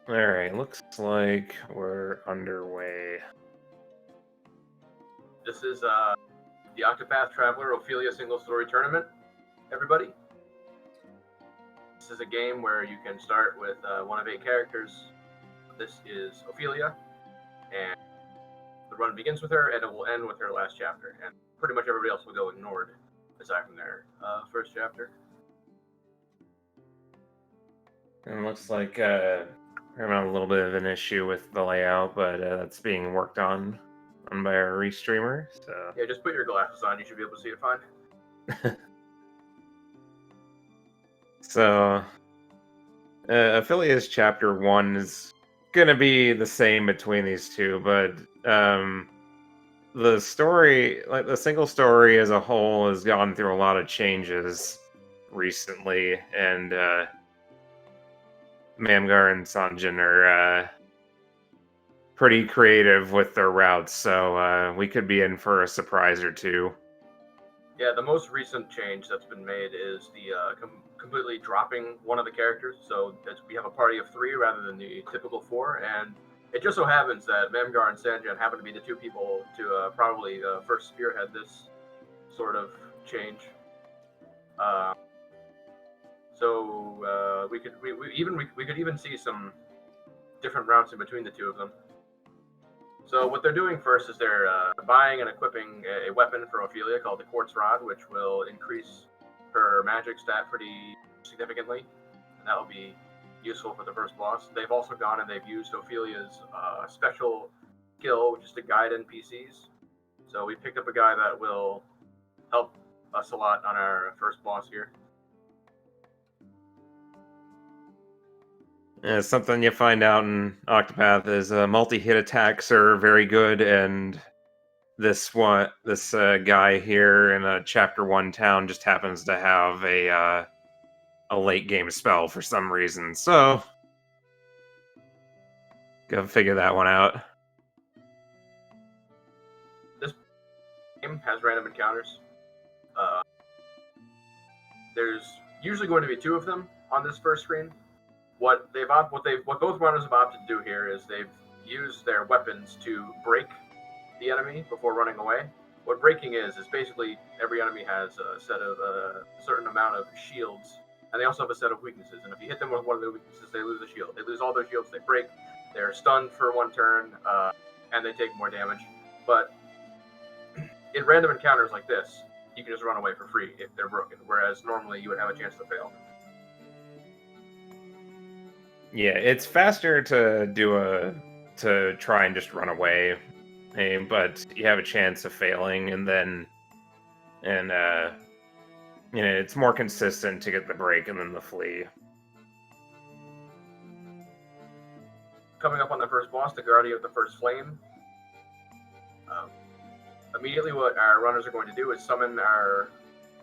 Alright, looks like we're underway. This is the Octopath Traveler Ophilia single story tournament, everybody. This is a game where you can start with one of 8 characters. This is Ophilia, and the run begins with her, and it will end with her last chapter. And pretty much everybody else will go ignored, aside from their first chapter. And it looks like we're having a little bit of an issue with the layout, but that's being worked on by our restreamer. So Yeah, just put your glasses on. You should be able to see it fine. So Ophilia's chapter 1 is gonna be the same between these two, but the story, like the single story as a whole, has gone through a lot of changes recently, and Mamgar and Sanjan are pretty creative with their routes, so we could be in for a surprise or two. Yeah, the most recent change that's been made is the completely dropping one of the characters. So we have a party of 3 rather than the typical 4, and it just so happens that Mamgar and Sanjan happen to be the 2 people to probably first spearhead this sort of change. So we could even see some different routes in between the 2 of them. So what they're doing first is they're buying and equipping a weapon for Ophilia called the Quartz Rod, which will increase her magic stat pretty significantly, and that will be useful for the first boss. They've also gone and they've used Ophilia's special skill, which is to guide NPCs. So we picked up a guy that will help us a lot on our first boss here. Something you find out in Octopath is multi-hit attacks are very good, and this guy here in a Chapter 1 town just happens to have a late game spell for some reason, so go figure that one out. This game has random encounters. There's usually going to be 2 of them on this first screen. What both runners have opted to do here is they've used their weapons to break the enemy before running away. What breaking is basically every enemy has a set of a certain amount of shields, and they also have a set of weaknesses. And if you hit them with one of their weaknesses, they lose a shield. They lose all their shields. They break. They're stunned for 1 turn, and they take more damage. But in random encounters like this, you can just run away for free if they're broken, whereas normally you would have a chance to fail. Yeah, it's faster to try and just run away, but you have a chance of failing, and it's more consistent to get the break and then the flee. Coming up on the first boss, the Guardian of the First Flame. Immediately what our runners are going to do is summon our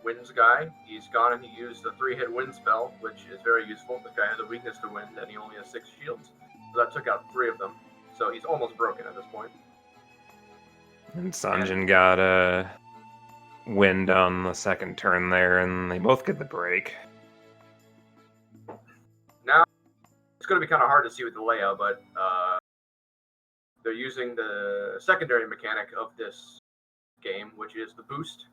Winds guy. He's gone and he used the 3-hit wind spell, which is very useful. The guy has a weakness to wind, and he only has 6 shields. So that took out 3 of them. So he's almost broken at this point. And Sanjan got a wind on the second turn there, and they both get the break. Now, it's going to be kind of hard to see with the layout, but they're using the secondary mechanic of this game, which is the boost.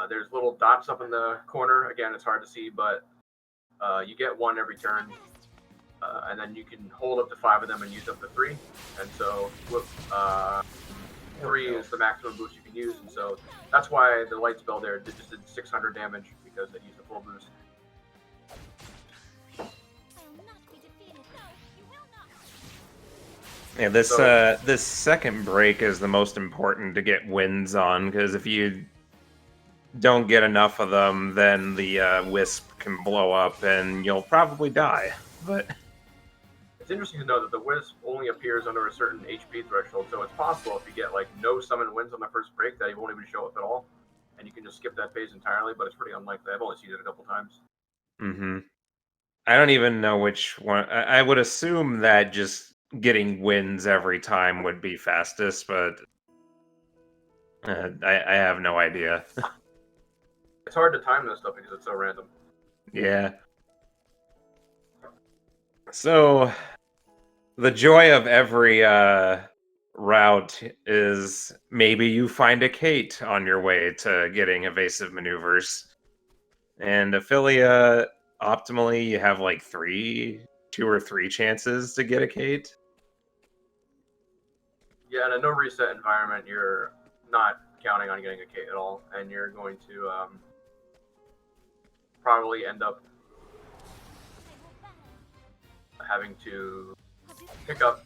There's little dots up in the corner. Again, it's hard to see, but you get 1 every turn, and then you can hold up to 5 of them and use up to 3. And so 3 is the maximum boost you can use, and so that's why the light spell there just did 600 damage, because it used a full boost. Yeah, this second break is the most important to get wins on, because if you don't get enough of them, then the wisp can blow up and you'll probably die. But it's interesting to know that the wisp only appears under a certain HP threshold, so it's possible if you get like no summon wins on the first break that he won't even show up at all, and you can just skip that phase entirely. But it's pretty unlikely. I've only seen it a couple times. I don't even know which one. I would assume that just getting wins every time would be fastest, but I have no idea. It's hard to time this stuff because it's so random. Yeah. So The joy of every route is maybe you find a Kate on your way to getting evasive maneuvers. And Ophilia, optimally, you have like 2 or 3 chances to get a Kate. Yeah, in a no reset environment, you're not counting on getting a Kate at all, and you're going to probably end up having to pick up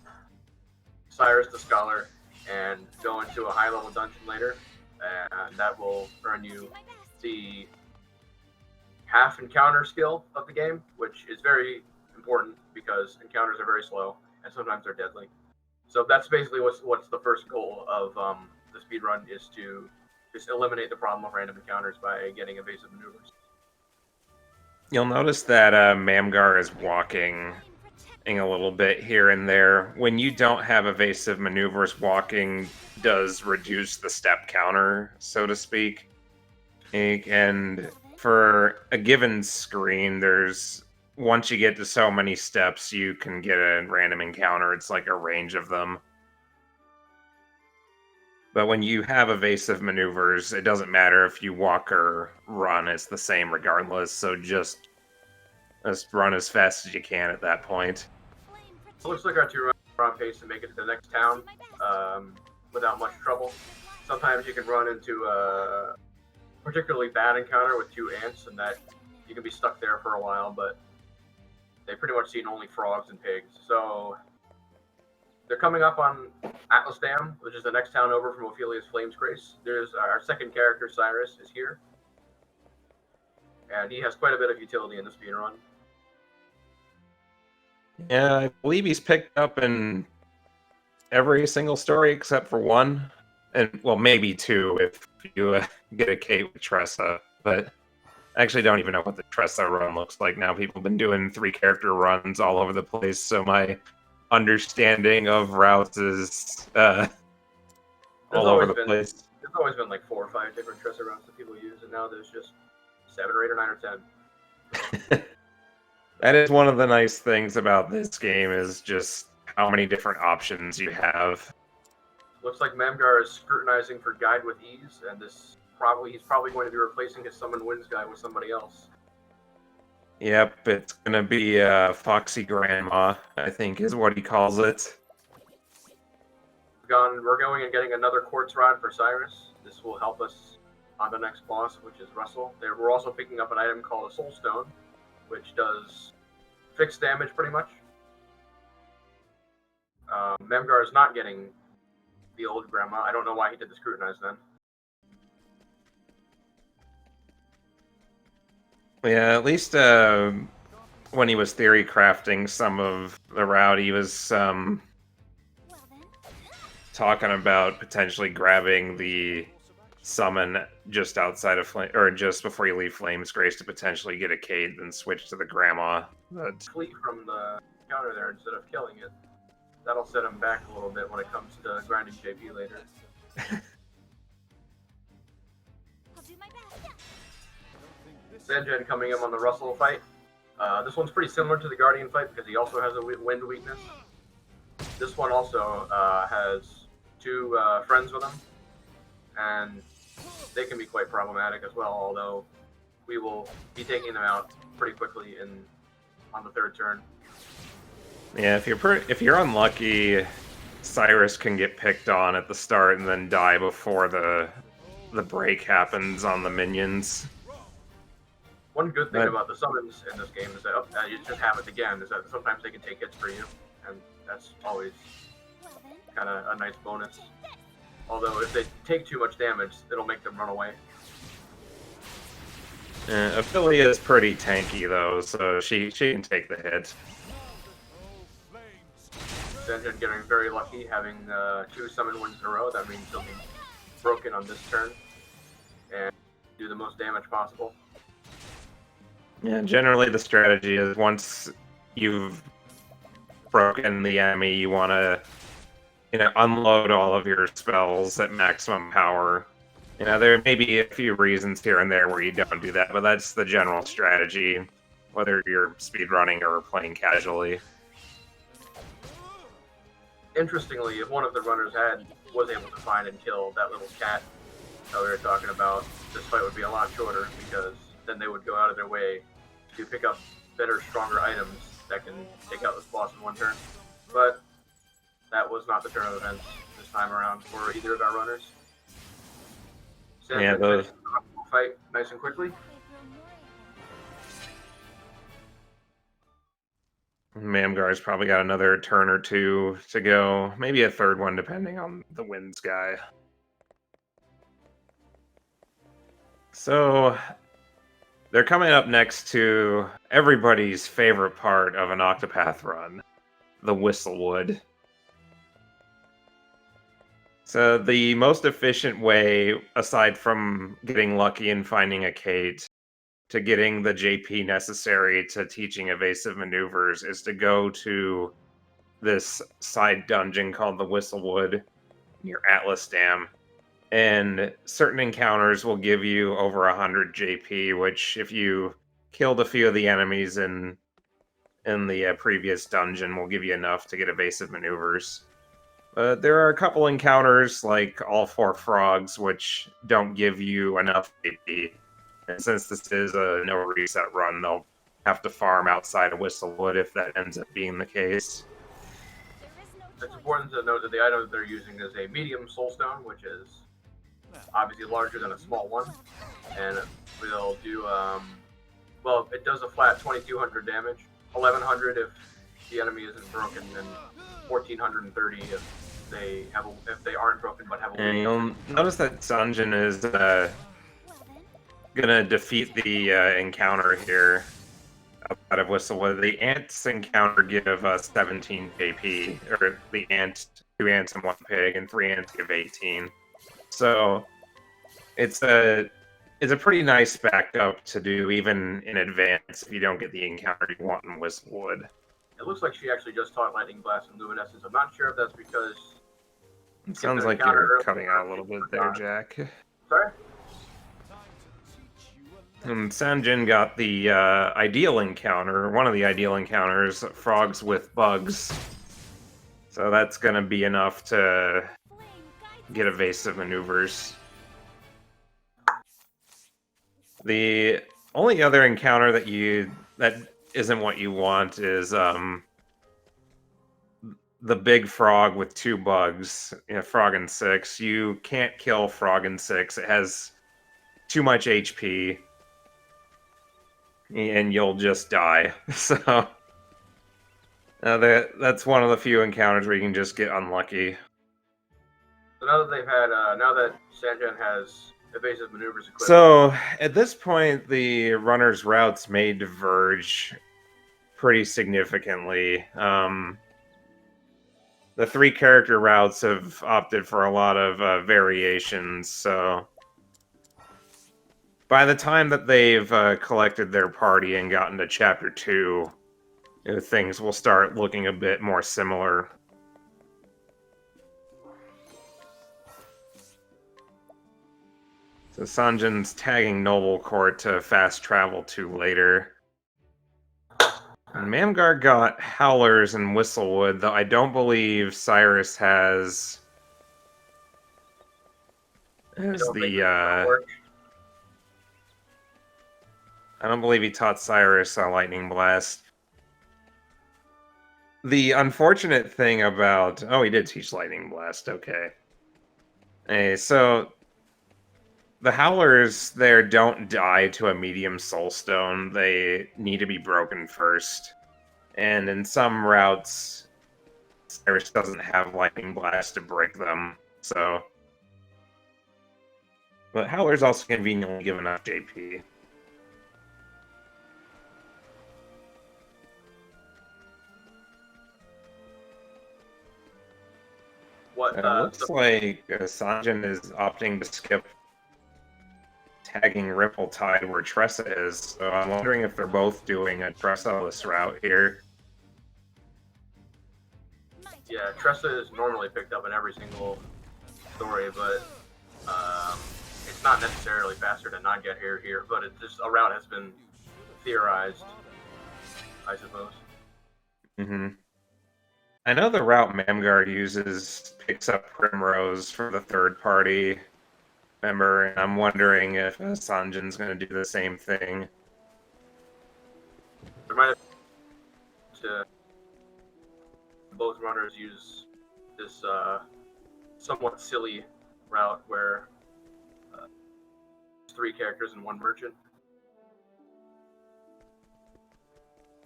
Cyrus the Scholar and go into a high level dungeon later, and that will earn you the half encounter skill of the game, which is very important because encounters are very slow and sometimes they're deadly. So that's basically what's the first goal of the speed run, is to just eliminate the problem of random encounters by getting evasive maneuvers. You'll notice that Mamgar is walking a little bit here and there. When you don't have evasive maneuvers, walking does reduce the step counter, so to speak. And for a given screen, once you get to so many steps, you can get a random encounter. It's like a range of them. But when you have evasive maneuvers, it doesn't matter if you walk or run, it's the same regardless. So just run as fast as you can at that point. It looks like our two are on pace to make it to the next town without much trouble. Sometimes you can run into a particularly bad encounter with 2 ants, and that you can be stuck there for a while, but they pretty much seen only frogs and pigs. So they're coming up on Atlas Dam, which is the next town over from Ophilia's Flames Grace. There's our second character, Cyrus, is here. And he has quite a bit of utility in the speedrun. Yeah, I believe he's picked up in every single story except for 1. And, well, maybe 2 if you get a Kate with Tressa. But I actually don't even know what the Tressa run looks like now. People have been doing 3-character runs all over the place, so my understanding of routes is all over the place. There's always been like 4 or 5 different Tressa routes that people use, and now there's just 7 or 8 or 9 or 10. That is one of the nice things about this game, is just how many different options you have. Looks like Mamgar is scrutinizing for Guide with Ease, and he's probably going to be replacing his Summon Winds guy with somebody else. Yep, it's gonna be Foxy Grandma, I think is what he calls it. We're going and getting another Quartz Rod for Cyrus. This will help us on the next boss, which is Russell. We're also picking up an item called a Soul Stone, which does fixed damage pretty much. Mamgar is not getting the old grandma. I don't know why he did the scrutinize then. Yeah, at least when he was theory crafting some of the route, he was talking about potentially grabbing the summon just outside of or just before you leave Flames Grace to potentially get a Kate, then switch to the grandma. But flee from the counter there instead of killing it. That'll set him back a little bit when it comes to grinding JP later. Sanjan coming in on the Russell fight. This one's pretty similar to the Guardian fight because he also has a wind weakness. This one also has 2 friends with him, and they can be quite problematic as well, although we will be taking them out pretty quickly on the 3rd turn. Yeah, if you're unlucky, Cyrus can get picked on at the start and then die before the break happens on the minions. One good thing about the summons in this game is that it just happens again, is that sometimes they can take hits for you, and that's always kind of a nice bonus. Although if they take too much damage, it'll make them run away. Ophilia is pretty tanky though, so she can take the hit. Sanjan getting very lucky, having 2 summon wins in a row. That means he'll be broken on this turn and do the most damage possible. Yeah, generally the strategy is once you've broken the enemy, you want to unload all of your spells at maximum power. There may be a few reasons here and there where you don't do that, but that's the general strategy, whether you're speedrunning or playing casually. interestingly, if one of the runners was able to find and kill that little cat that we were talking about, this fight would be a lot shorter because then they would go out of their way to pick up better, stronger items that can take out this boss in one turn. But that was not the turn of events this time around for either of our runners. Yeah, those fight nice and quickly. Mamgar's probably got another turn or two to go. Maybe a third one, depending on the winds guy. So, they're coming up next to everybody's favorite part of an Octopath run, the Whistlewood. So, the most efficient way, aside from getting lucky and finding a Kate, to getting the JP necessary to teaching evasive maneuvers is to go to this side dungeon called the Whistlewood near Atlas Dam. And certain encounters will give you over 100 JP, which if you killed a few of the enemies in the previous dungeon will give you enough to get evasive maneuvers. But there are a couple encounters, like all 4 frogs, which don't give you enough JP. And since this is a no reset run, they'll have to farm outside of Whistlewood if that ends up being the case. It's important to note that the item that they're using is a medium soulstone, which is obviously larger than a small one, and it will do, well, it does a flat 2200 damage, 1100 if the enemy isn't broken, and 1430 if they aren't broken but have a And you'll notice that Sanjan is gonna defeat the encounter here outside of Whistlewood. The ants encounter give us 17 KP, or the ant, 2 ants and 1 pig, and 3 ants give 18. So it's a pretty nice backup to do even in advance if you don't get the encounter you want in Whistlewood. It looks like she actually just taught Lightning Blast and Luminescence. I'm not sure if that's because it sounds like you're cutting out a little bit there, Jack. Sorry? And Sanjan got the ideal encounter, one of the ideal encounters, frogs with bugs. So that's going to be enough to get evasive maneuvers. The only other encounter that isn't what you want is the big frog with 2 bugs, frog and 6. You can't kill frog and 6. It has too much HP. And you'll just die. So that's one of the few encounters where you can just get unlucky. So now that now that Sanjan has evasive maneuvers equipped. So at this point, the runner's routes may diverge pretty significantly. The 3 character routes have opted for a lot of variations, so by the time that they've collected their party and gotten to Chapter 2, things will start looking a bit more similar. So Sanjan's tagging Noble Court to fast travel to later. And Mamgar got Howlers and Whistlewood, though I don't believe Cyrus has I don't believe he taught Cyrus Lightning Blast. The unfortunate thing about... Oh, he did teach Lightning Blast, okay. Hey, so the Howlers there don't die to a medium soulstone. They need to be broken first. And in some routes, Cyrus doesn't have Lightning Blast to break them, so... But Howlers also conveniently give enough JP. It looks like Sanjan is opting to skip tagging Ripple-Tide where Tressa is, so I'm wondering if they're both doing a Tressa-less route here. Yeah, Tressa is normally picked up in every single story, but it's not necessarily faster to not get here, but it's just a route has been theorized, I suppose. Mm-hmm. I know the route Mamgar uses picks up Primrose for the third party member, and I'm wondering if Sanjan's going to do the same thing. There might have to both runners use this somewhat silly route where it's 3 characters and 1 merchant.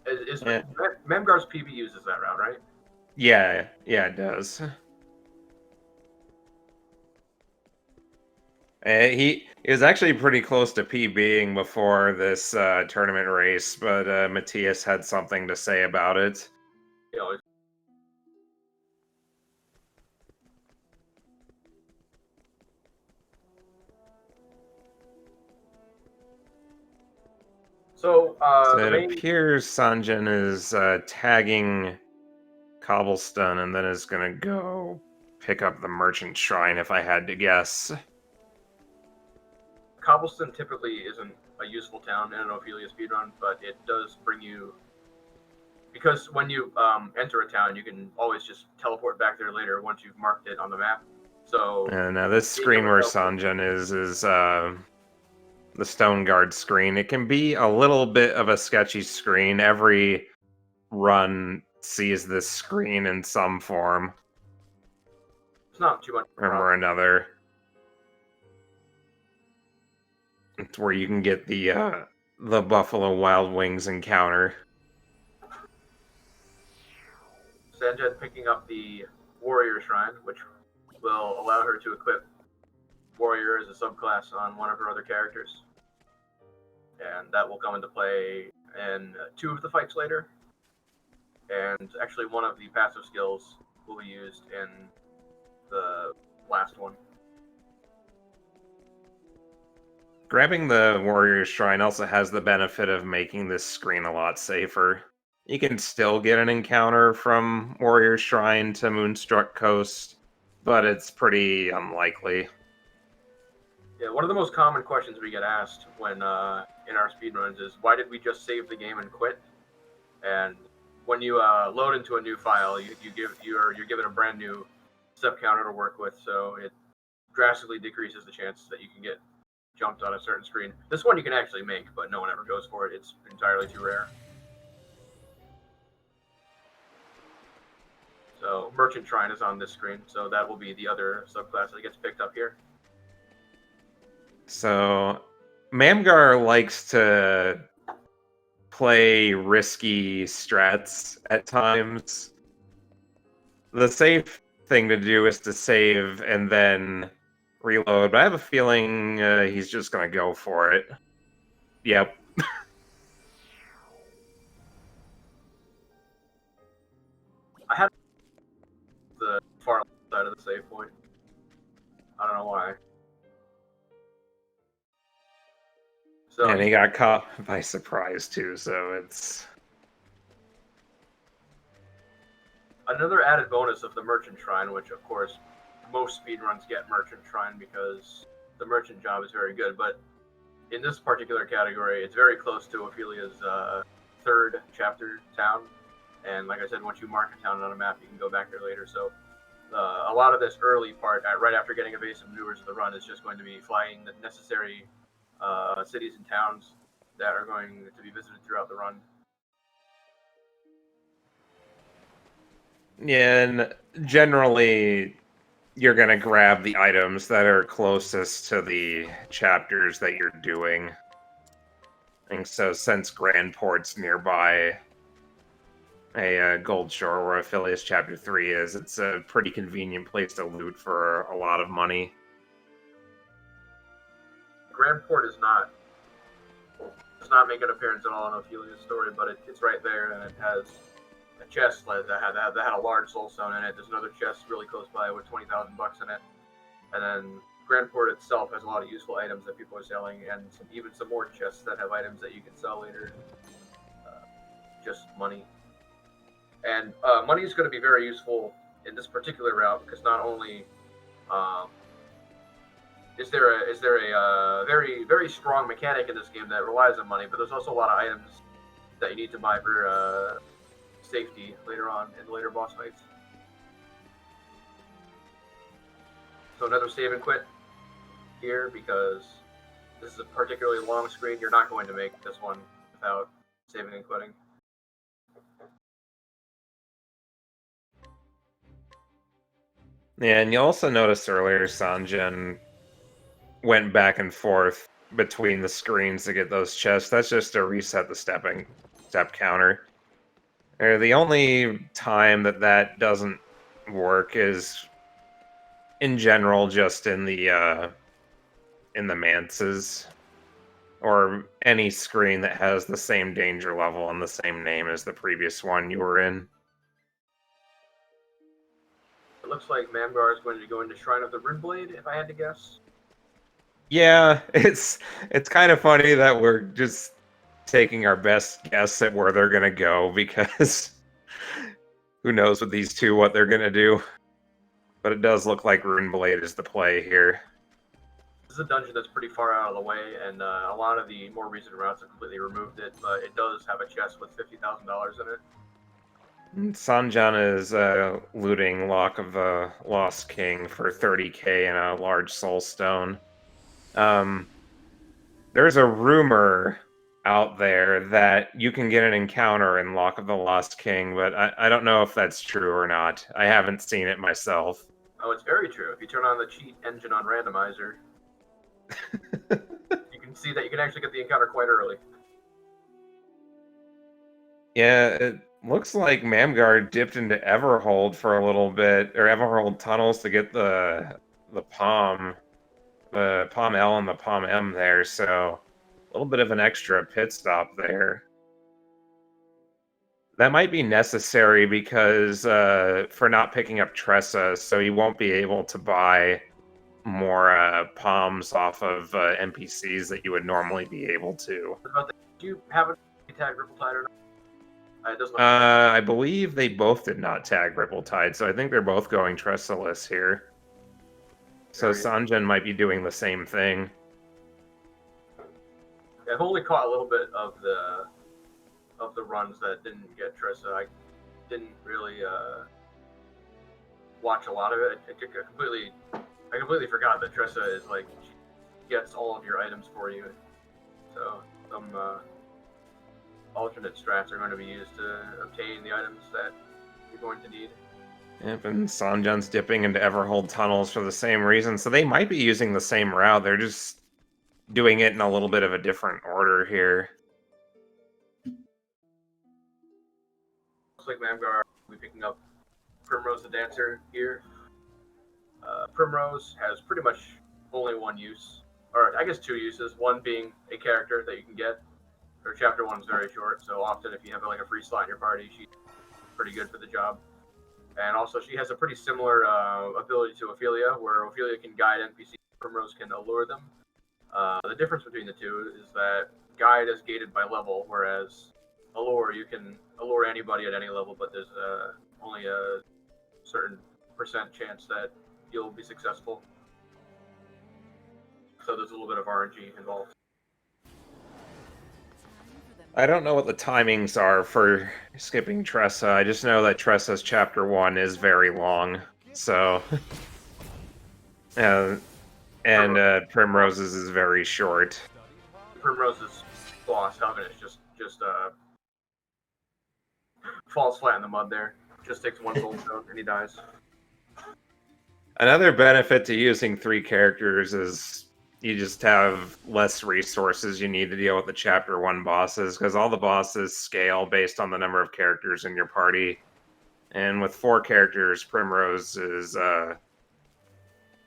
Yeah. Mamgar's PB uses that route, right? Yeah, it does. He was actually pretty close to PBing before this tournament race, but Matthias had something to say about it. You know, so It appears Sanjan is tagging Cobblestone and then is going to go pick up the Merchant Shrine, if I had to guess. Cobblestone typically isn't a useful town in an Ophilia speedrun, but it does bring you, because when you enter a town, you can always just teleport back there later once you've marked it on the map. So now this screen where Sanjan is the Stone Guard screen. It can be a little bit of a sketchy screen. Every run sees this screen in some form. It's not too much or another. It's where you can get the Buffalo Wild Wings encounter. Sanjan picking up the Warrior Shrine, which will allow her to equip Warrior as a subclass on one of her other characters. And that will come into play in 2 of the fights later. And actually one of the passive skills will be used in the last one. Grabbing the Warrior Shrine also has the benefit of making this screen a lot safer. You can still get an encounter from Warrior Shrine to Moonstruck Coast, but it's pretty unlikely. Yeah, one of the most common questions we get asked when in our speedruns is, why did we just save the game and quit? And when you load into a new file, you're given a brand new step counter to work with, so it drastically decreases the chances that you can get jumped on a certain screen. This one you can actually make, but no one ever goes for it. It's entirely too rare. So Merchant Shrine is on this screen, so that will be the other subclass that gets picked up here. So Mamgar likes to play risky strats at times. The safe thing to do is to save and then reload, but I have a feeling he's just going to go for it. Yep. I had the far side of the save point. I don't know why. So, and he got caught by surprise too, so it's another added bonus of the Merchant Shrine, which of course most speedruns get Merchant Shrine because the merchant job is very good, but in this particular category, it's very close to Ophilia's 3rd chapter town. And like I said, once you mark a town on a map, you can go back there later. So a lot of this early part, right after getting evasive maneuvers of the run, is just going to be flying the necessary cities and towns that are going to be visited throughout the run. Yeah, and generally you're going to grab the items that are closest to the chapters that you're doing. And so since Grand Port's nearby a Gold Shore where Ophilia's Chapter 3 is, it's a pretty convenient place to loot for a lot of money. Grand Port does not make an appearance at all in Ophilia's story, but it's right there, and it has a chest that had a large soul stone in it. There's another chest really close by with 20,000 bucks in it, and then Grand Port itself has a lot of useful items that people are selling, and even some more chests that have items that you can sell later. Just money, and money is going to be very useful in this particular route because not only is there a very, very strong mechanic in this game that relies on money, but there's also a lot of items that you need to buy for safety later on in the later boss fights. So another save and quit here, because this is a particularly long screen. You're not going to make this one without saving and quitting. Yeah, and you also noticed earlier Sanjan went back and forth between the screens to get those chests. That's just to reset the step counter. The only time that doesn't work is in general just in the manses, or any screen that has the same danger level and the same name as the previous one you were in. It looks like Mamgar is going to go into Shrine of the Runeblade, if I had to guess. Yeah, it's kind of funny that we're just taking our best guess at where they're gonna go, because who knows with these two what they're gonna do. But it does look like Runeblade is the play here. This is a dungeon that's pretty far out of the way, and a lot of the more recent routes have completely removed it, but it does have a chest with $50,000 in it. Sanjan is looting Lock of the Lost King for 30k and a large soul stone. There's a rumor out there that you can get an encounter in Lock of the Lost King, but I don't know if that's true or not. I haven't seen it myself. Oh, it's very true. If you turn on the cheat engine on randomizer, you can see that you can actually get the encounter quite early. Yeah, it looks like Mamgar dipped into Everhold for a little bit, or Everhold tunnels to get the Palm L and the Palm M there, so a little bit of an extra pit stop there. That might be necessary because for not picking up Tressa, so you won't be able to buy more palms off of NPCs that you would normally be able to. Do you have a tag Ripple-Tide or not? It doesn't look I believe they both did not tag Ripple-Tide, so I think they're both going Tressaless here. So Sanjan might be doing the same thing. I've only caught a little bit of the runs that didn't get Tressa. I didn't really watch a lot of it. I completely forgot that Tressa is like, she gets all of your items for you. So some alternate strats are going to be used to obtain the items that you're going to need. Yep, and Sanjan's dipping into Everhold tunnels for the same reason, so they might be using the same route. They're just doing it in a little bit of a different order here. Looks like Mamgar will be picking up Primrose the Dancer here. Primrose has pretty much only one use, or I guess two uses. One being a character that you can get. Her chapter 1 is very short, so often if you have like a free slot in your party, she's pretty good for the job. And also she has a pretty similar ability to Ophilia, where Ophilia can guide NPCs, Primrose can allure them. The difference between the two is that guide is gated by level, whereas allure, you can allure anybody at any level, but there's only a certain percent chance that you'll be successful. So there's a little bit of RNG involved. I don't know what the timings are for skipping Tressa. I just know that Tressa's chapter 1 is very long, so... and Primrose's is very short. Primrose's boss, Covenant, just falls flat in the mud there. Just takes one soul stone and he dies. Another benefit to using 3 characters is you just have less resources you need to deal with the chapter 1 bosses, because all the bosses scale based on the number of characters in your party. And with 4 characters, Primrose's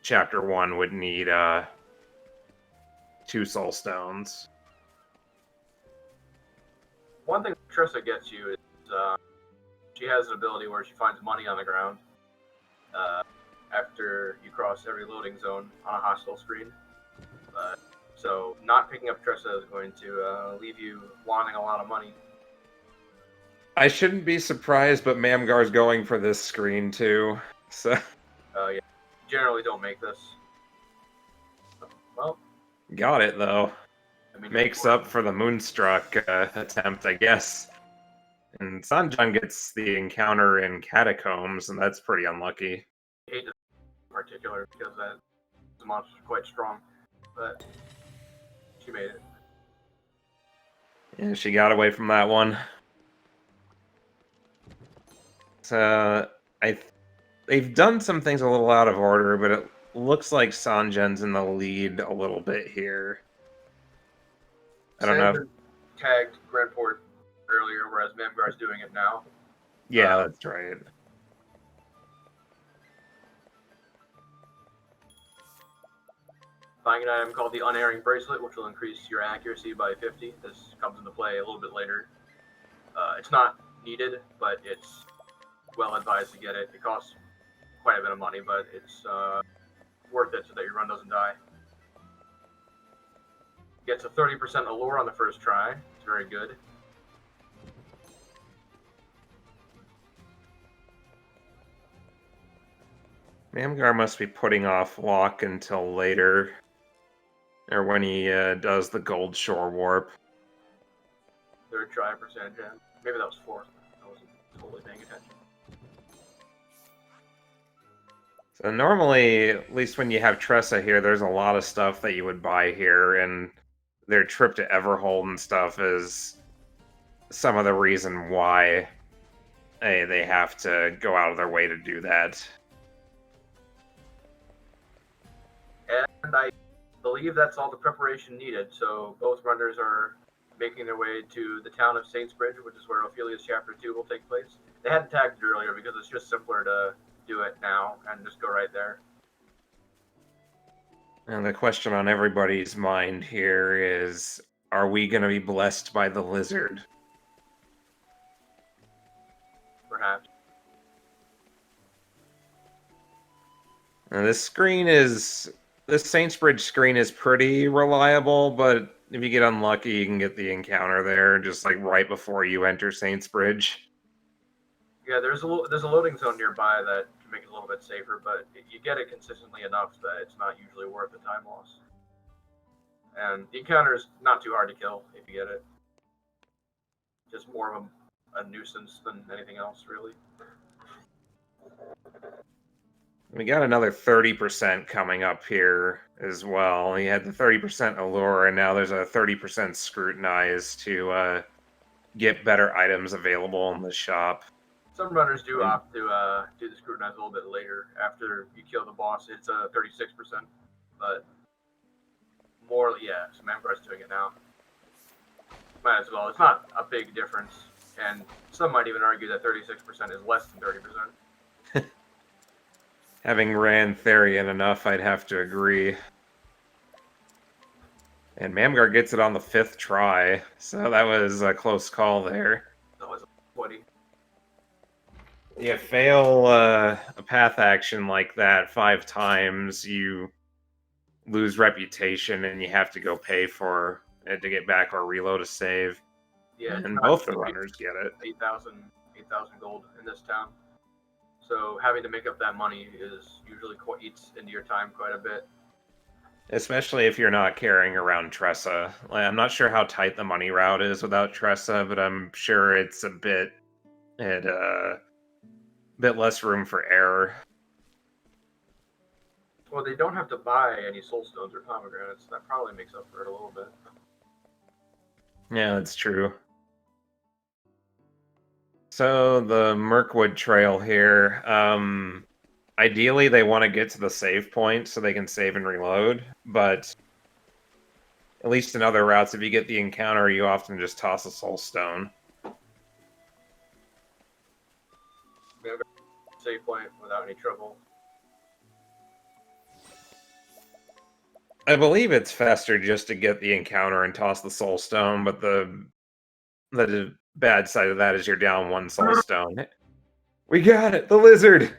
chapter 1 would need 2 soul stones. One thing Tressa gets you is she has an ability where she finds money on the ground after you cross every loading zone on a hostile screen. So not picking up Tressa is going to leave you wanting a lot of money. I shouldn't be surprised, but Mamgar's going for this screen too. So Yeah, generally don't make this. Well, got it though. I mean, Makes up for the Moonstruck attempt, I guess. And Sanjan gets the encounter in Catacombs, and that's pretty unlucky. I hate to particular because that monster is quite strong. But she made it. Yeah, she got away from that one. So they've done some things a little out of order, but it looks like Sanjan's in the lead a little bit here. I don't know. Sanjan tagged Grandport earlier, whereas Mamgar's doing it now. Yeah, that's right. Buying an item called the Unerring Bracelet, which will increase your accuracy by 50. This comes into play a little bit later. It's not needed, but it's well advised to get it. It costs quite a bit of money, but it's worth it so that your run doesn't die. Gets a 30% allure on the first try. It's very good. Mamgar must be putting off lock until later. Or when he does the Gold Shore Warp. Third try for Sanjan. Maybe that was fourth. I wasn't totally paying attention. So normally, at least when you have Tressa here, there's a lot of stuff that you would buy here, and their trip to Everhold and stuff is some of the reason why they have to go out of their way to do that. And I believe that's all the preparation needed. So both runners are making their way to the town of Saintsbridge, which is where Ophilia's Chapter 2 will take place. They hadn't tagged it earlier because it's just simpler to do it now and just go right there. And the question on everybody's mind here is, are we going to be blessed by the lizard? Perhaps. And this Saintsbridge screen is pretty reliable, but if you get unlucky, you can get the encounter there, just like right before you enter Saintsbridge. Yeah, there's a loading zone nearby that can make it a little bit safer, but you get it consistently enough that it's not usually worth the time loss. And the encounter is not too hard to kill if you get it. Just more of a nuisance than anything else, really. We got another 30% coming up here as well. He had the 30% allure, and now there's a 30% scrutinize to get better items available in the shop. Some runners do opt to do the scrutinize a little bit later after you kill the boss. It's a 36%, but more, yeah. So Mamgar's doing it now. Might as well. It's not a big difference, and some might even argue that 36% is less than 30%. Having ran Therian enough, I'd have to agree. And Mamgar gets it on the 5th try, so that was a close call there. That was 20. You fail a path action like that 5 times, you lose reputation, and you have to go pay for it to get back or reload a save. Yeah, and both the runners get it. 8,000 gold in this town. So having to make up that money is usually eats into your time quite a bit. Especially if you're not carrying around Tressa. I'm not sure how tight the money route is without Tressa, but I'm sure it's a bit less room for error. Well, they don't have to buy any soul stones or pomegranates. That probably makes up for it a little bit. Yeah, that's true. So the Mirkwood Trail here, ideally they want to get to the save point so they can save and reload, but at least in other routes, if you get the encounter, you often just toss a soul stone. Save point without any trouble. I believe it's faster just to get the encounter and toss the soul stone, but the bad side of that is you're down 1 soul stone. We got it! The lizard!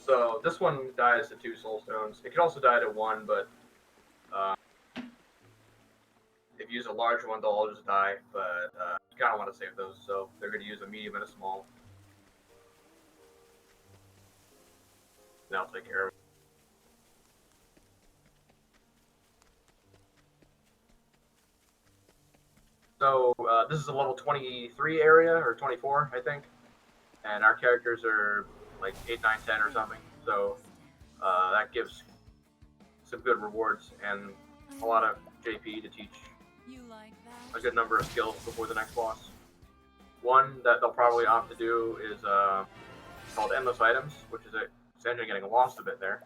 So this one dies to 2 soul stones. It can also die to 1, but if you use a large one, they'll all just die. But you kind of want to save those, so they're going to use a medium and a small. That'll take care of it. So this is a level 23 area, or 24, I think. And our characters are like 8, 9, 10 or something. So that gives some good rewards and a lot of JP to teach a good number of skills before the next boss. One that they'll probably opt to do is called Endless Items, which is Sanjan getting lost a bit there.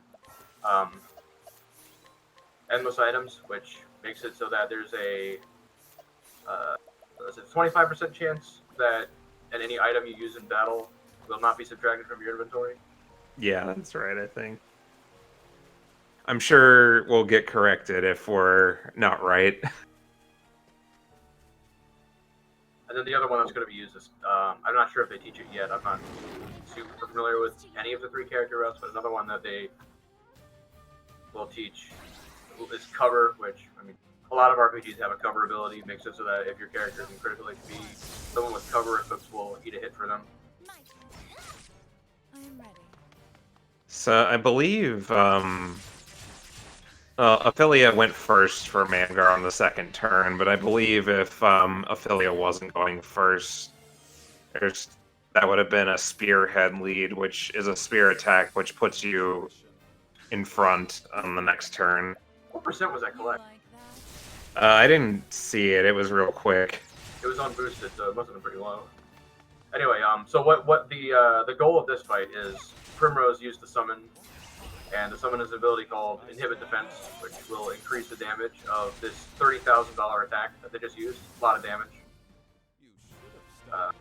Endless Items, which makes it so that there's a 25% chance that any item you use in battle will not be subtracted from your inventory. Yeah, that's right, I think. I'm sure we'll get corrected if we're not right. And then the other one that's going to be used is, I'm not sure if they teach it yet. I'm not super familiar with any of the 3 character routes, but another one that they will teach is cover, which, I mean, a lot of RPGs have a cover ability. It makes it so that if your character is in critical HP, someone with cover equips will eat a hit for them. So I believe Ophilia went first for Mamgar on the second turn, but I believe if Ophilia wasn't going first, that would have been a spearhead lead, which is a spear attack, which puts you in front on the next turn. What percent was that collect? I didn't see it. It was real quick. It was unboosted, so it must have been pretty low. Anyway, so what the goal of this fight is, Primrose used to summon, and to summon his ability called Inhibit Defense, which will increase the damage of this $30,000 attack that they just used. A lot of damage.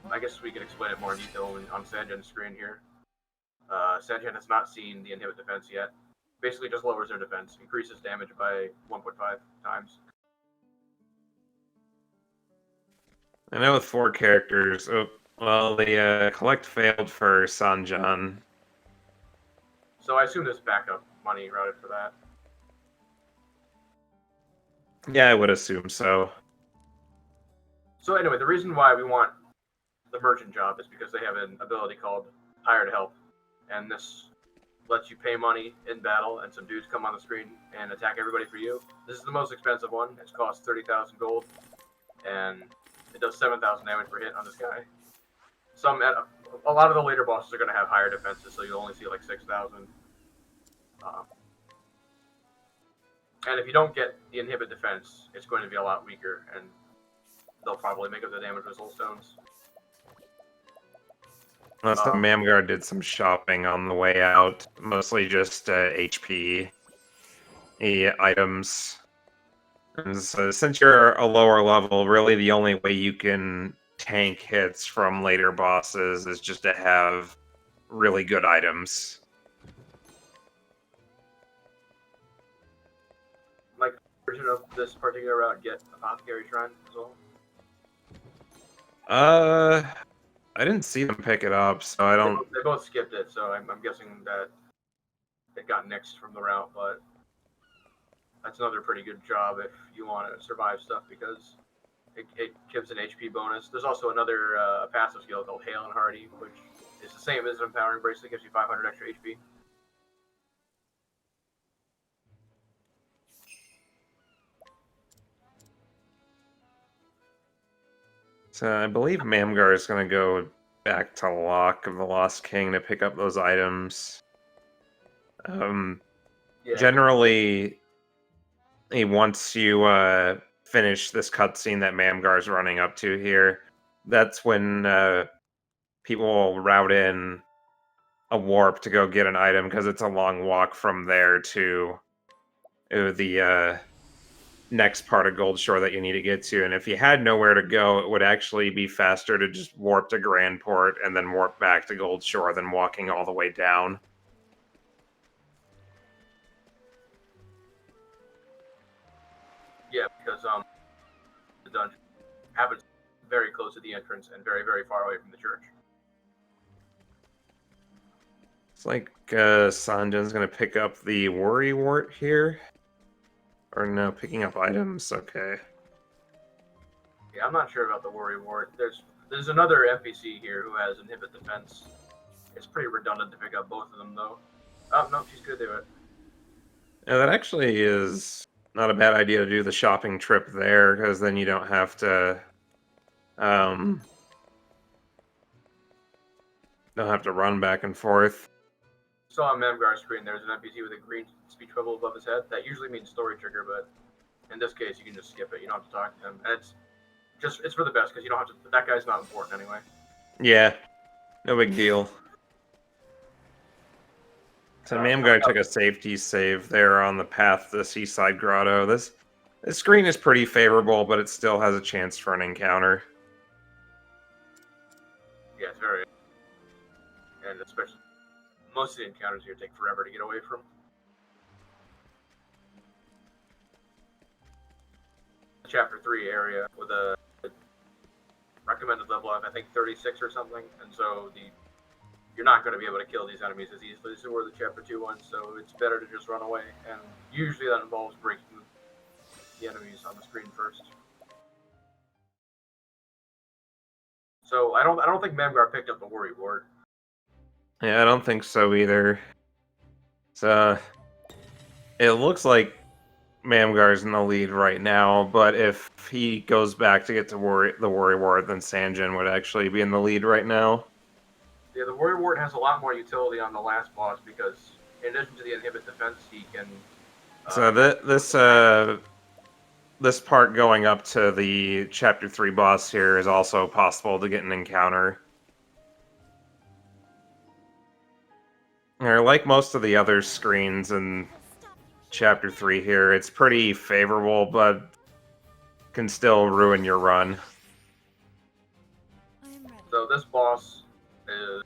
I guess we can explain it more in detail on Sanjan's screen here. Sanjan has not seen the Inhibit Defense yet. Basically just lowers their defense, increases damage by 1.5 times. I know with 4 characters, well, the collect failed for Sanjan. So I assume there's backup money routed for that. Yeah, I would assume so. So anyway, the reason why we want the merchant job is because they have an ability called Hired Help, and this lets you pay money in battle, and some dudes come on the screen and attack everybody for you. This is the most expensive one. It costs 30,000 gold, and it does 7,000 damage per hit on this guy. A lot of the later bosses are going to have higher defenses, so you'll only see like 6,000. And if you don't get the Inhibit Defense, it's going to be a lot weaker, and they'll probably make up the damage with Soul Stones. So Mamgar did some shopping on the way out, mostly just HP items. And so since you're a lower level, really the only way you can tank hits from later bosses is just to have really good items. Like the version of this particular route, get Apothecary Shrine as well? I didn't see them pick it up, so I don't... They both skipped it, so I'm guessing that it got nixed from the route, but that's another pretty good job if you want to survive stuff, because it gives an HP bonus. There's also another passive skill called Hail and Hardy, which is the same as Empowering Bracelet, gives you 500 extra HP. So I believe Mamgar is going to go back to Lock of the Lost King to pick up those items. Yeah. Generally, once you finish this cutscene that Mamgar's running up to here, that's when people will route in a warp to go get an item, because it's a long walk from there to the next part of Gold Shore that you need to get to. And if you had nowhere to go, it would actually be faster to just warp to Grandport and then warp back to Gold Shore than walking all the way down. Yeah, because the dungeon happens very close to the entrance and very, very far away from the church. It's like Sanjan's going to pick up the Worry Wart here. Or no, picking up items? Okay. Yeah, I'm not sure about the Worry Wart. There's another NPC here who has Inhibit Defense. It's pretty redundant to pick up both of them, though. Oh, no, she's good to do it. Yeah, that actually is not a bad idea to do the shopping trip there, because then you don't have to Don't have to run back and forth. So on Mamgar's screen, there's an NPC with a green speech bubble above his head. That usually means story trigger, but in this case, you can just skip it. You don't have to talk to him, and it's for the best because you don't have to. That guy's not important anyway. Yeah, no big deal. So Mamgar took a safety save there on the path to the Seaside Grotto. This screen is pretty favorable, but it still has a chance for an encounter. Yeah, it's very, and especially most of the encounters here take forever to get away from. Chapter 3 area with a recommended level of I think 36 or something, and so you're not going to be able to kill these enemies as easily as were the Chapter 2 ones, so it's better to just run away, and usually that involves breaking the enemies on the screen first. So I don't think Mamgar picked up the worry ward. Yeah, I don't think so either. So it looks like Mamgar's in the lead right now, but if he goes back to get to the worry ward, then Sanjan would actually be in the lead right now. Yeah, the Warrior Ward has a lot more utility on the last boss because, in addition to the inhibit defense, he can. So this part going up to the Chapter 3 boss here is also possible to get an encounter. Or like most of the other screens in Chapter 3 here, it's pretty favorable, but can still ruin your run. So this boss is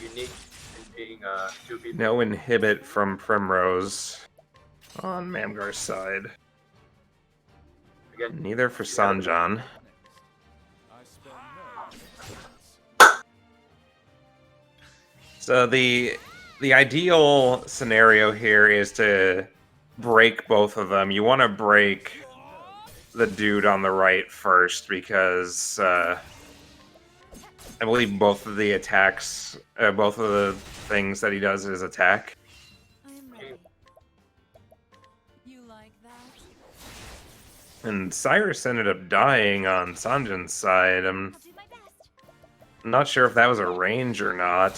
unique in being 2 people. No inhibit from Primrose on Mamgar's side. Again, neither for Sanjan. So the ideal scenario here is to break both of them. You want to break the dude on the right first because I believe both of the attacks, both of the things that he does is attack. And Cyrus ended up dying on Sanjan's side. I'm not sure if that was a range or not.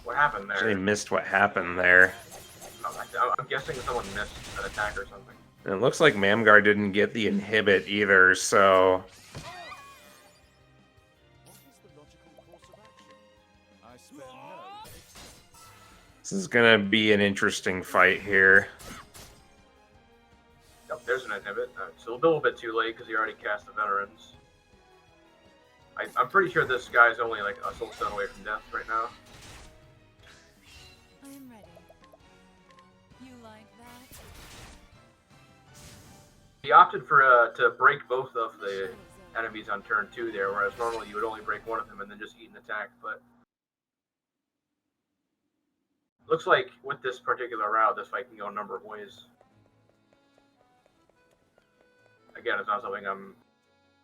What happened there? Actually missed what happened there. I'm guessing someone missed an attack or something. And it looks like Mamgar didn't get the inhibit either, so... This is gonna be an interesting fight here. Yep, there's an inhibit. It's a little bit too late because he already cast the veterans. I'm pretty sure this guy's only like a soul stone away from death right now. I am ready. You like that? He opted for to break both of the enemies on turn 2 there, whereas normally you would only break one of them and then just eat an attack, but looks like with this particular route, this fight can go a number of ways. Again, it's not something I'm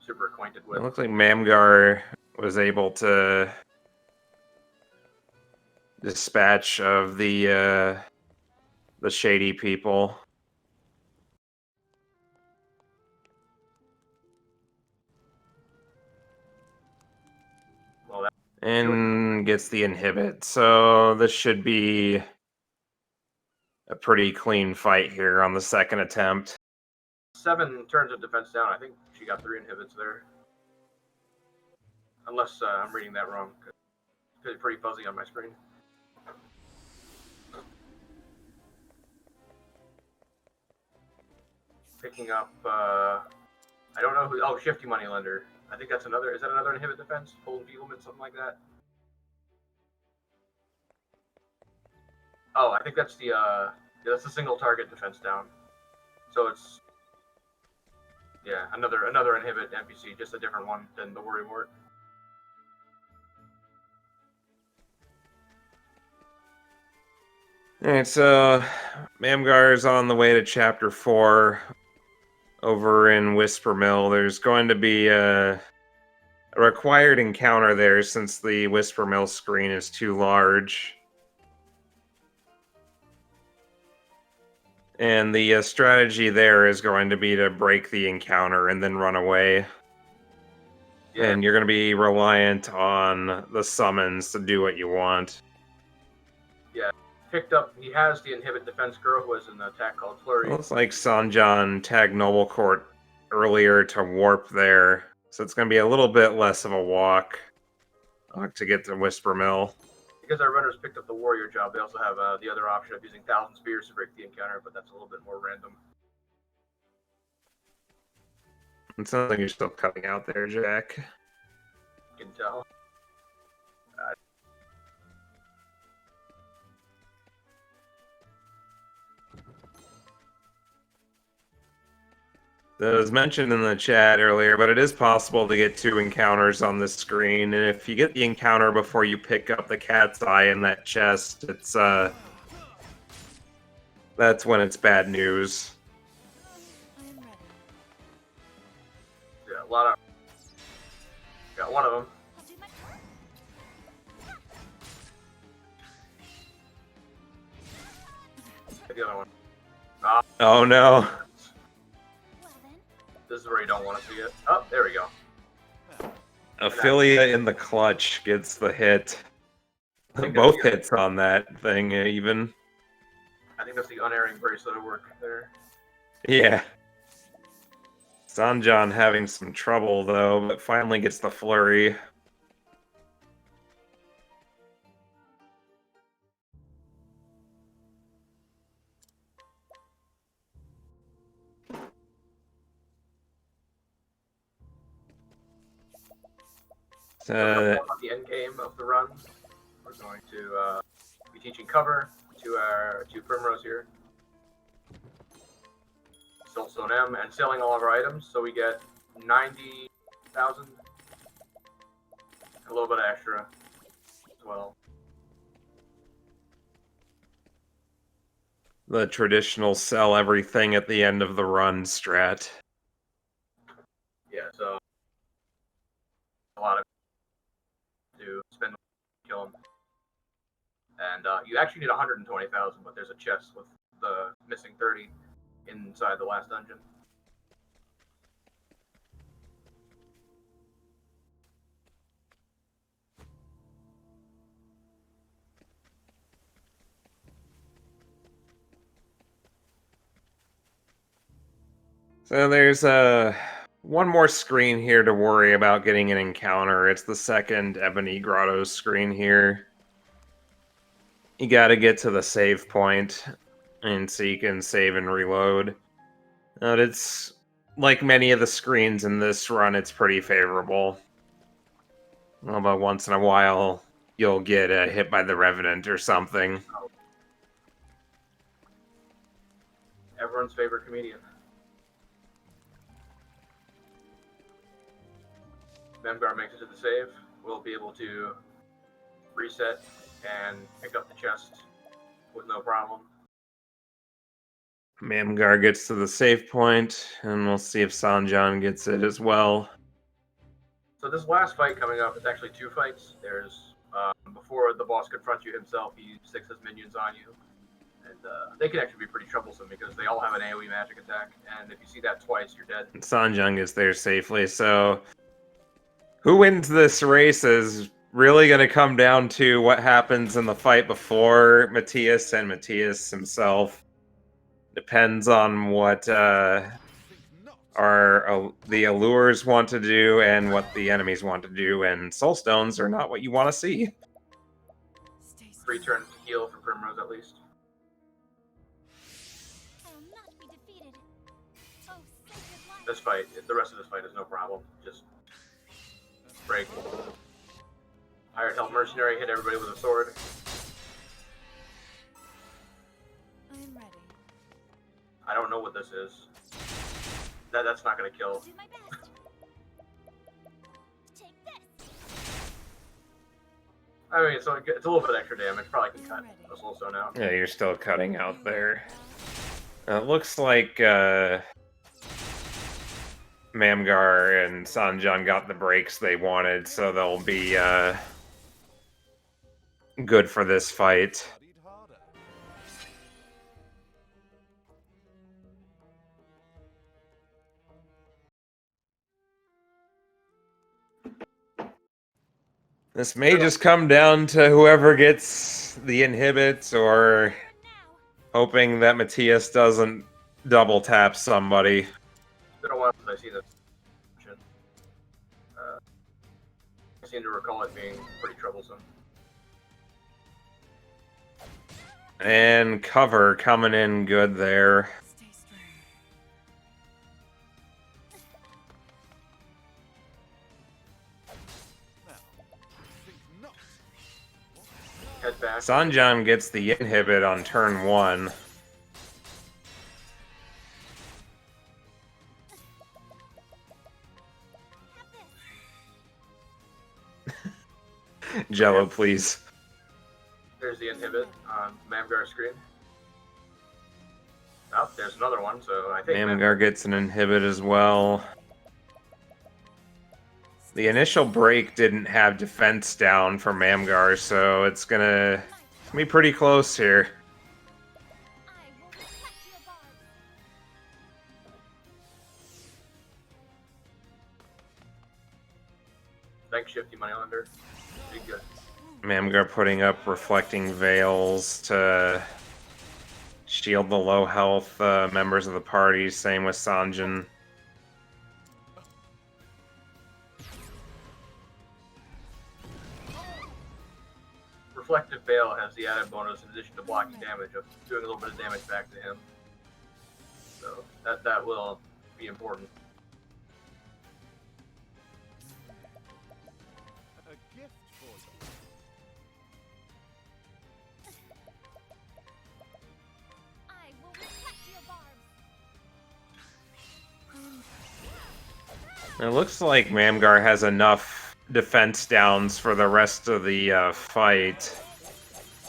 super acquainted with. It looks like Mamgar was able to dispatch of the shady people. Well, and gets the inhibit, so this should be a pretty clean fight here on the second attempt. 7 turns of defense down. I think she got 3 inhibits there. Unless I'm reading that wrong. It's pretty fuzzy on my screen. Picking up, I don't know who. Oh, Shifty Moneylender. I think that's another. Is that another inhibit defense? Full enfeeblement, something like that. Oh, I think that's the that's the single target defense down. So it's another inhibit NPC, just a different one than the Worry Wart. Alright, so Mamgar is on the way to Chapter 4 over in Whisper Mill. There's going to be a required encounter there since the Whisper Mill screen is too large. And the strategy there is going to be to break the encounter and then run away. Yeah. And you're going to be reliant on the summons to do what you want. Yeah. Picked up. He has the inhibit defense girl who has an attack called Flurry. Looks like Sanjan tagged Noble Court earlier to warp there. So it's going to be a little bit less of a walk to get to Whisper Mill. Because our runners picked up the warrior job, they also have the other option of using 1,000 spears to break the encounter, but that's a little bit more random. It sounds like you're still cutting out there, Jack. You can tell. That was mentioned in the chat earlier, but it is possible to get 2 encounters on this screen, and if you get the encounter before you pick up the cat's eye in that chest, it's that's when it's bad news. I am ready. Yeah, a lot of. Got one of them. I'll do my Get the other one. Oh no. well then. This is where you don't want to see it. Oh, there we go. Ophilia in the clutch gets the hit. think Both that's- hits on that thing, even. I think that's the unerring bracelet of work there. Yeah. Sanjan having some trouble, though, but finally gets the flurry. On the end game of the run, we're going to be teaching cover to our 2 Primrose here. Siltstone M, and selling all of our items, so we get 90,000. A little bit extra as well. The traditional sell everything at the end of the run strat. Yeah, so a lot of to spend kill them. And you actually need 120,000, but there's a chest with the missing 30 inside the last dungeon. So there's one more screen here to worry about getting an encounter. It's the second Ebony Grotto screen here. You gotta get to the save point, and so you can save and reload. But it's like many of the screens in this run, it's pretty favorable. Although once in a while, you'll get hit by the Revenant or something. Everyone's favorite comedian. Mamgar makes it to the save. We'll be able to reset and pick up the chest with no problem. Mamgar gets to the save point, and we'll see if Sanjan gets it as well. So this last fight coming up is actually 2 fights. There's before the boss confronts you himself, he sticks his minions on you, and they can actually be pretty troublesome because they all have an AoE magic attack, and if you see that twice, you're dead. And Sanjan gets there safely, so who wins this race is really going to come down to what happens in the fight before Matthias and Matthias himself. Depends on what the allures want to do and what the enemies want to do, and soulstones are not what you want to see. Stay 3 still. turns to heal for Primrose at least. I will not be defeated. Oh, sacred light. This fight, the rest of this fight is no problem. Just break. Hired Help Mercenary, hit everybody with a sword. I am ready. I don't know what this is. That's not gonna I'll kill. do my best. Take this. I mean, so it's a little bit extra damage. Probably can I am cut ready. a Soulstone out. Yeah, you're still cutting out there. It looks like Mamgar and Sanjan got the breaks they wanted, so they'll be good for this fight. This may just come down to whoever gets the inhibits, or hoping that Matthias doesn't double tap somebody. It's been a while since I've seen this. I seem to recall it being pretty troublesome. And cover coming in good there. Stay strong. Head back. Sanjan gets the inhibit on turn 1. Jello, please. There's the inhibit on Mamgar's screen. Oh, there's another one, so I think Mamgar gets an inhibit as well. The initial break didn't have defense down for Mamgar, so it's gonna be pretty close here. I will protect your barbs. Thanks, Shifty Moneylender. Pretty good. Mamgar putting up reflecting veils to shield the low health members of the party. Same with Sanjan. Reflective Veil has the added bonus in addition to blocking damage of doing a little bit of damage back to him. So that will be important. A gift for you. I will protect your barbs. It looks like Mamgar has enough defense downs for the rest of the fight.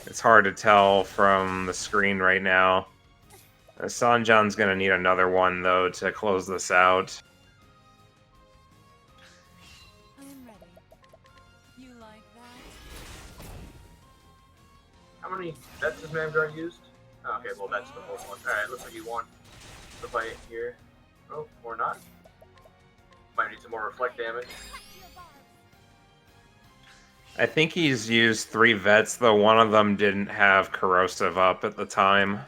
It's hard to tell from the screen right now. Sanjan's gonna need another one, though, to close this out. I am ready. You like that? How many vets has Mamgar used? Oh, okay, well that's the whole one. Alright, looks like he won the fight here. Oh, or not. Might need some more reflect damage. Protect your barbs. I think he's used 3 vets, though one of them didn't have corrosive up at the time.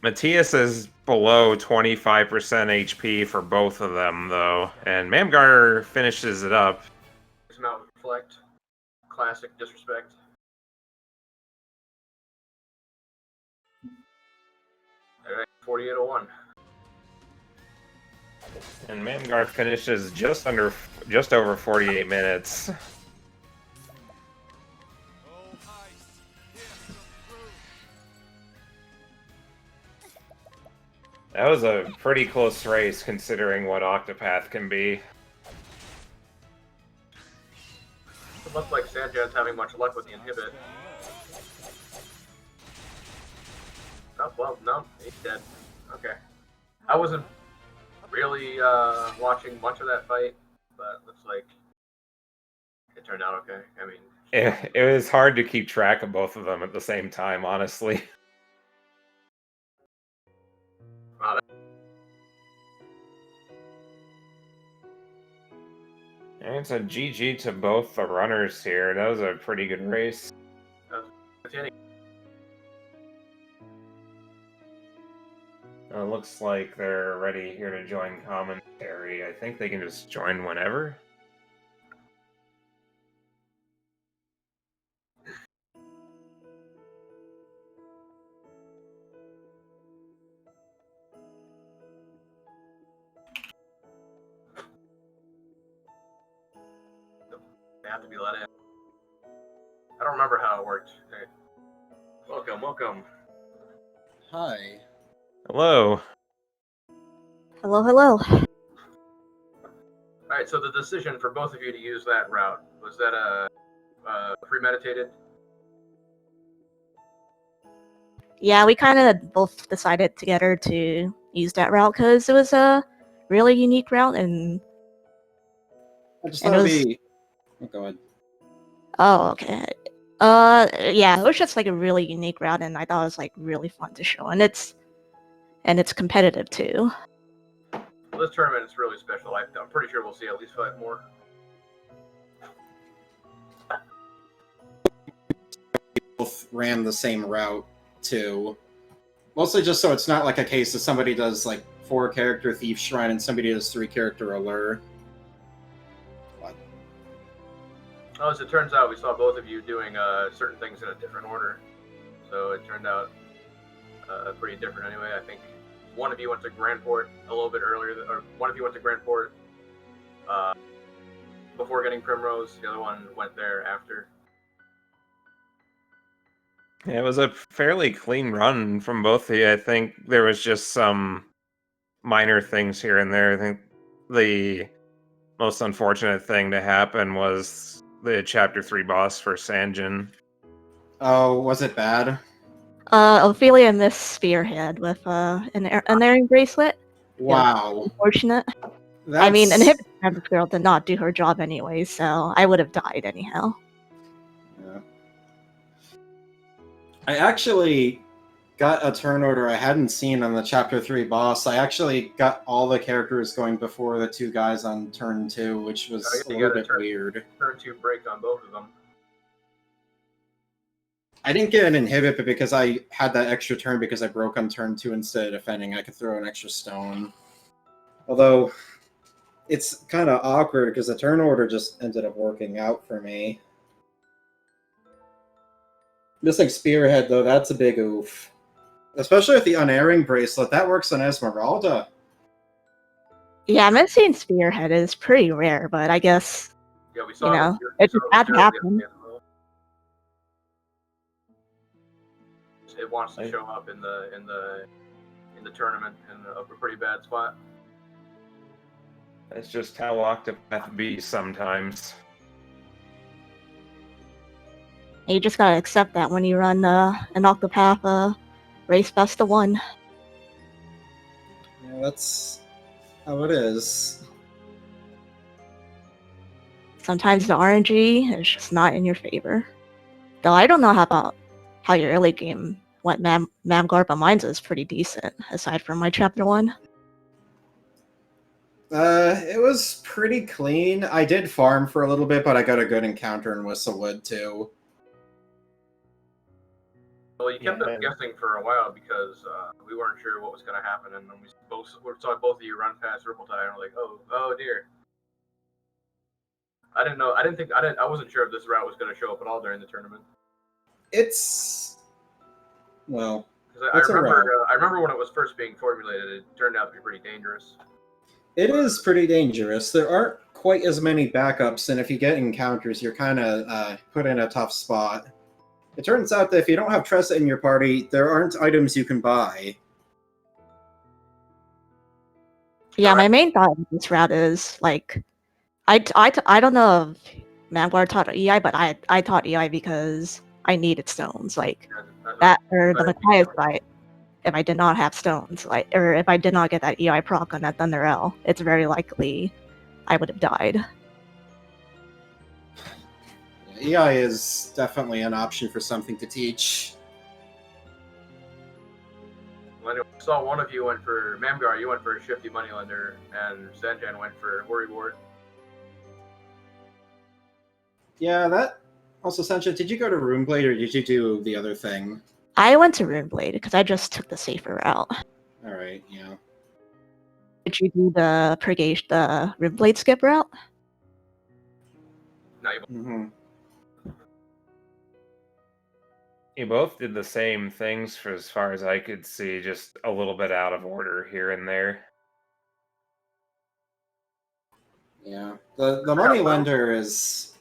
Matthias is below 25% HP for both of them, though, and Mamgar finishes it up. Some out with reflect. Classic disrespect. Alright, 4801. And Mamgar finishes just over 48 minutes. Oh, ice. Here's some proof. That was a pretty close race, considering what Octopath can be. It looks like Sanjan's having much luck with the inhibit. Oh, well, no, he's dead. Okay. I wasn't really watching much of that fight, but looks like it turned out okay. I mean, It was hard to keep track of both of them at the same time, honestly. wow, And so GG to both the runners here. That was a pretty good race. that's it. Looks like they're ready here to join commentary. I think they can just join whenever. They have to be let in. I don't remember how it worked. Okay. Welcome, welcome. Hi. Hello. Hello, hello. Alright, so the decision for both of you to use that route, was that premeditated? Yeah, we kind of both decided together to use that route because it was a really unique route, and I just And thought it it'd was- be. Oh, go ahead. oh, okay. Yeah, it was just like a really unique route, and I thought it was like really fun to show, and it's competitive too. This tournament is really special. I'm pretty sure we'll see at least 5 more. Both ran the same route too. Mostly just so it's not like a case that somebody does like 4-character Thief Shrine and somebody does 3-character Allure. Oh, as it turns out, we saw both of you doing certain things in a different order. So it turned out pretty different anyway. I think one of you went to Grandport a little bit earlier, or one of you went to Grandport before getting Primrose. The other one went there after. Yeah, it was a fairly clean run from both of you. I think there was just some minor things here and there. I think the most unfortunate thing to happen was the Chapter 3 boss for Sanjan. Oh, was it bad? Ophilia missed Spearhead with an airing bracelet. Wow. Unfortunate. I mean, Inhibit girl did not do her job anyway, so I would have died anyhow. Yeah. I actually got a turn order I hadn't seen on the Chapter 3 boss. I actually got all the characters going before the 2 guys on turn 2, which was a little bit weird. Turn 2 break on both of them. I didn't get an inhibit, but because I had that extra turn because I broke on turn 2 instead of defending, I could throw an extra stone. Although, it's kind of awkward because the turn order just ended up working out for me. Missing Spearhead, though, that's a big oof. Especially with the unerring bracelet, that works on Esmeralda. Yeah, missing Spearhead is pretty rare, but I guess, Yeah, we saw it just had to happen. It wants to show up in the tournament in a pretty bad spot. That's just how Octopath be sometimes. You just gotta accept that when you run an Octopath race best of 1. Yeah, that's how it is. Sometimes the RNG is just not in your favor. Though I don't know how your early game went, Mamgar, but mine's is pretty decent, aside from my Chapter 1. It was pretty clean. I did farm for a little bit, but I got a good encounter in Whistlewood, too. Well, you kept us guessing for a while because we weren't sure what was going to happen, and then we saw both of you run past Ripple Tide, and we're like, oh dear. I didn't know. I wasn't sure if this route was going to show up at all during the tournament. Well, I remember when it was first being formulated, it turned out to be pretty dangerous. It is pretty dangerous. There aren't quite as many backups, and if you get encounters, you're kind of put in a tough spot. It turns out that if you don't have Tressa in your party, there aren't items you can buy. Yeah, my main thought of this route is, like, I don't know if Mamgar taught EI, but I taught EI because I needed stones, like, that, or the Matthias fight. If I did not have stones, or if I did not get that EI proc on that Thunder L, it's very likely I would have died. EI is definitely an option for something to teach. Well, I saw one of you went for Mamgar, you went for a Shifty Moneylender, and Sanjan went for Worrywart. Yeah, that... Also, Sanjan, did you go to Runeblade, or did you do the other thing? I went to Runeblade because I just took the safer route. Alright, yeah. Did you do the Purgation, the Runeblade skip route? No, You both did the same things for as far as I could see, just a little bit out of order here and there. Yeah. The Moneylender is...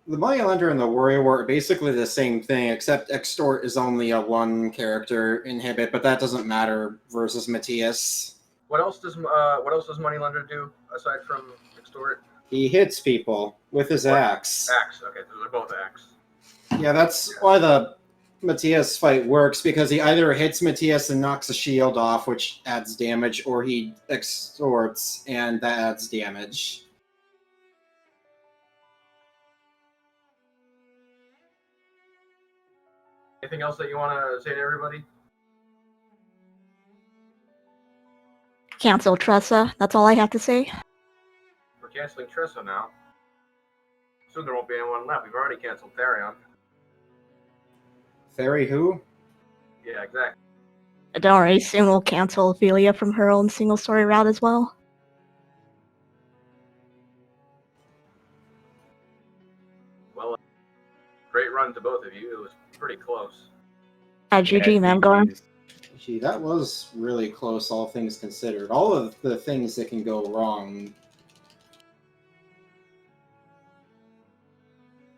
The Moneylender and the Worrywart are basically the same thing, except Extort is only a 1-character inhibit, but that doesn't matter versus Matthias. What else does Moneylender do aside from Extort? He hits people with his axe. Axe. Okay, so they're both axe. Yeah, that's why the Matthias fight works, because he either hits Matthias and knocks a shield off, which adds damage, or he extorts, and that adds damage. Anything else that you want to say to everybody? Cancel Tressa. That's all I have to say. We're canceling Trissa now. Soon there won't be anyone left. We've already canceled Therion. Fairy who? Yeah, exactly. Don't worry, soon we'll cancel Ophilia from her own single story route as well. Well, great run to both of you. It was pretty close. GG, Mamgar. GG's. Gee, that was really close, all things considered. All of the things that can go wrong.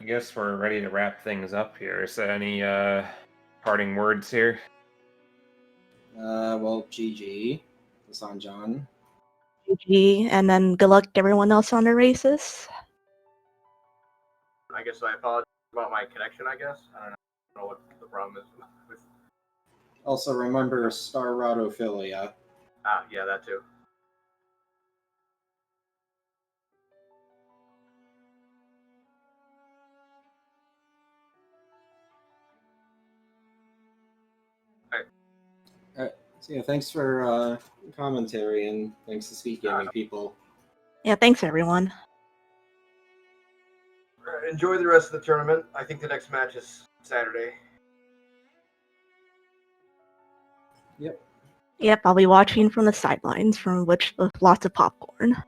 I guess we're ready to wrap things up here. Is there any parting words here? Well, GG. Sanjan. GG, and then good luck to everyone else on the races. I guess I apologize about my connection, I guess. I don't know what the problem is with... Also, remember Star Route Ophilia. Ah, yeah, that too. So yeah, thanks for commentary, and thanks to SpeedGaming people. Yeah, thanks everyone. Enjoy the rest of the tournament. I think the next match is Saturday. Yep. Yep, I'll be watching from the sidelines, from which with lots of popcorn.